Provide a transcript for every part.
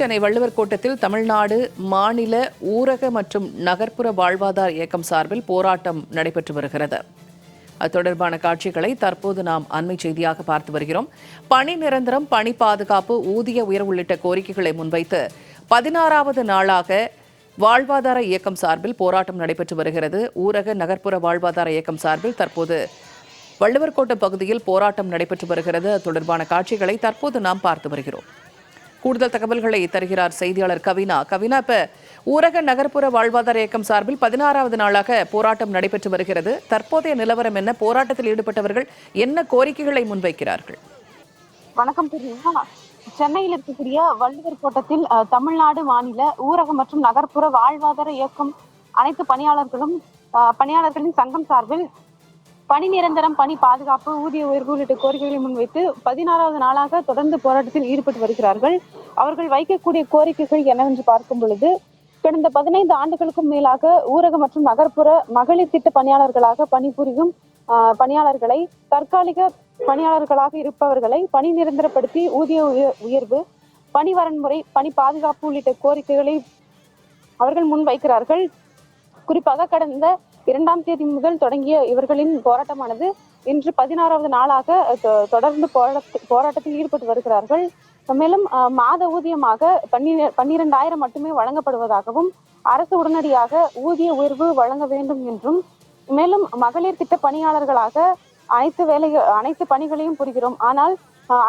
சென்னை வள்ளுவர் கோட்டத்தில் தமிழ்நாடு மாநில ஊரக மற்றும் நகர்ப்புற வாழ்வாதார இயக்கம் சார்பில் போராட்டம் நடைபெற்று வருகிறது. அது தொடர்பான காட்சிகளை தற்போது நாம் அண்மை செய்தியாக பார்த்து வருகிறோம். பணி நிரந்தரம், பணி பாதுகாப்பு, ஊதிய உயர்வு உள்ளிட்ட கோரிக்கைகளை முன்வைத்து 16வது நாளாக வாழ்வாதார இயக்கம் சார்பில் போராட்டம் நடைபெற்று வருகிறது. ஊரக நகர்ப்புற வாழ்வாதார இயக்கம் சார்பில் தற்போது வள்ளுவர் கோட்டம் பகுதியில் போராட்டம் நடைபெற்று வருகிறது. அது தொடர்பான காட்சிகளை தற்போது நாம் பார்த்து வருகிறோம். கூடுதல் தகவல்களை தருகிறார் செய்தியாளர் கவினா. இப்ப ஊரக நகர்ப்புற வாழ்வாதார இயக்கம் சார்பில் 16வது நாளாக போராட்டம் நடைபெற்று வருகிறது. தற்போதைய நிலவரம் என்ன? போராட்டத்தில் ஈடுபட்டவர்கள் என்ன கோரிக்கைகளை முன்வைக்கிறார்கள்? வணக்கம் பிரியா. சென்னையில் இருக்கக்கூடிய வள்ளுவர் கோட்டத்தில் தமிழ்நாடு மாநில ஊரக மற்றும் நகர்ப்புற வாழ்வாதார இயக்கம் அனைத்து பணியாளர்களின் சங்கம் சார்பில் பணி நிரந்தரம், பணி பாதுகாப்பு, ஊதிய உயர்வு உள்ளிட்ட கோரிக்கைகளை முன்வைத்து 16வது நாளாக தொடர்ந்து போராட்டத்தில் ஈடுபட்டு வருகிறார்கள். அவர்கள் வைக்கக்கூடிய கோரிக்கைகள் என்னவென்று பார்க்கும் பொழுது, கடந்த 15 ஆண்டுகளுக்கும் மேலாக ஊரக மற்றும் நகர்ப்புற மகளிர் திட்ட பணியாளர்களாக பணிபுரியும் பணியாளர்களை, தற்காலிக பணியாளர்களாக இருப்பவர்களை பணி நிரந்தரப்படுத்தி ஊதிய உயர்வு, பணி வரன்முறை, பணி பாதுகாப்பு உள்ளிட்ட கோரிக்கைகளை அவர்கள் முன்வைக்கிறார்கள். குறிப்பாக கடந்த 2ஆம் தேதி முதல் தொடங்கிய இவர்களின் போராட்டமானது இன்று 16வது நாளாக தொடர்ந்து போராட்டத்தில் ஈடுபட்டு வருகிறார்கள். மேலும் மாத ஊதியமாக 12,000 மட்டுமே வழங்கப்படுவதாகவும், அரசு உடனடியாக ஊதிய உயர்வு வழங்க வேண்டும் என்றும், மேலும் மகளிர் திட்ட பணியாளர்களாக அனைத்து பணிகளையும் புரிகிறோம். ஆனால்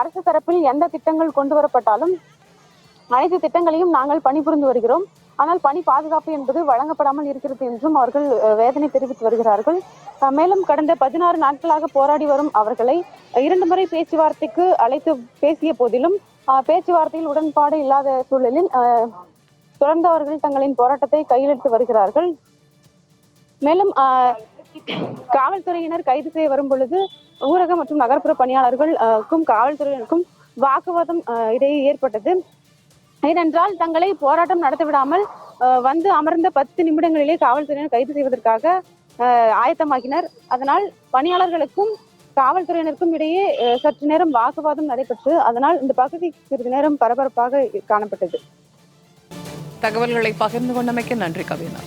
அரசு தரப்பில் எந்த திட்டங்கள் கொண்டு வரப்பட்டாலும் அனைத்து திட்டங்களையும் நாங்கள் பணிபுரிந்து வருகிறோம். ஆனால் பணி பாதுகாப்பு என்பது வழங்கப்படாமல் இருக்கிறது என்றும் அவர்கள் வேதனை தெரிவித்து வருகிறார்கள். மேலும் கடந்த 16 நாட்களாக போராடி வரும் அவர்களை 2 முறை பேச்சுவார்த்தைக்கு அழைத்து பேசிய போதிலும் பேச்சுவார்த்தையில் உடன்பாடு இல்லாத சூழலில் தொடர்ந்து அவர்கள் தங்களின் போராட்டத்தை கையெழுத்து வருகிறார்கள். மேலும் காவல்துறையினர் கைது செய்ய வரும் பொழுது ஊரக மற்றும் நகர்ப்புற பணியாளர்களுக்கும் காவல்துறையினருக்கும் வாக்குவாதம் இடையே ஏற்பட்டது. ஏனென்றால் தங்களை போராட்டம் நடத்த விடாமல் வந்து அமர்ந்த 10 நிமிடங்களிலே காவல்துறையினர் கைது செய்வதற்காக ஆயத்தமாகினர். அதனால் பணியாளர்களுக்கும் காவல்துறையினருக்கும் இடையே சற்று நேரம் வாக்குவாதம் நடைபெற்று, அதனால் இந்த பகுதி சிறிது நேரம் பரபரப்பாக காணப்பட்டது. தகவல்களை பகிர்ந்து கொண்டமைக்கு நன்றி கவினா.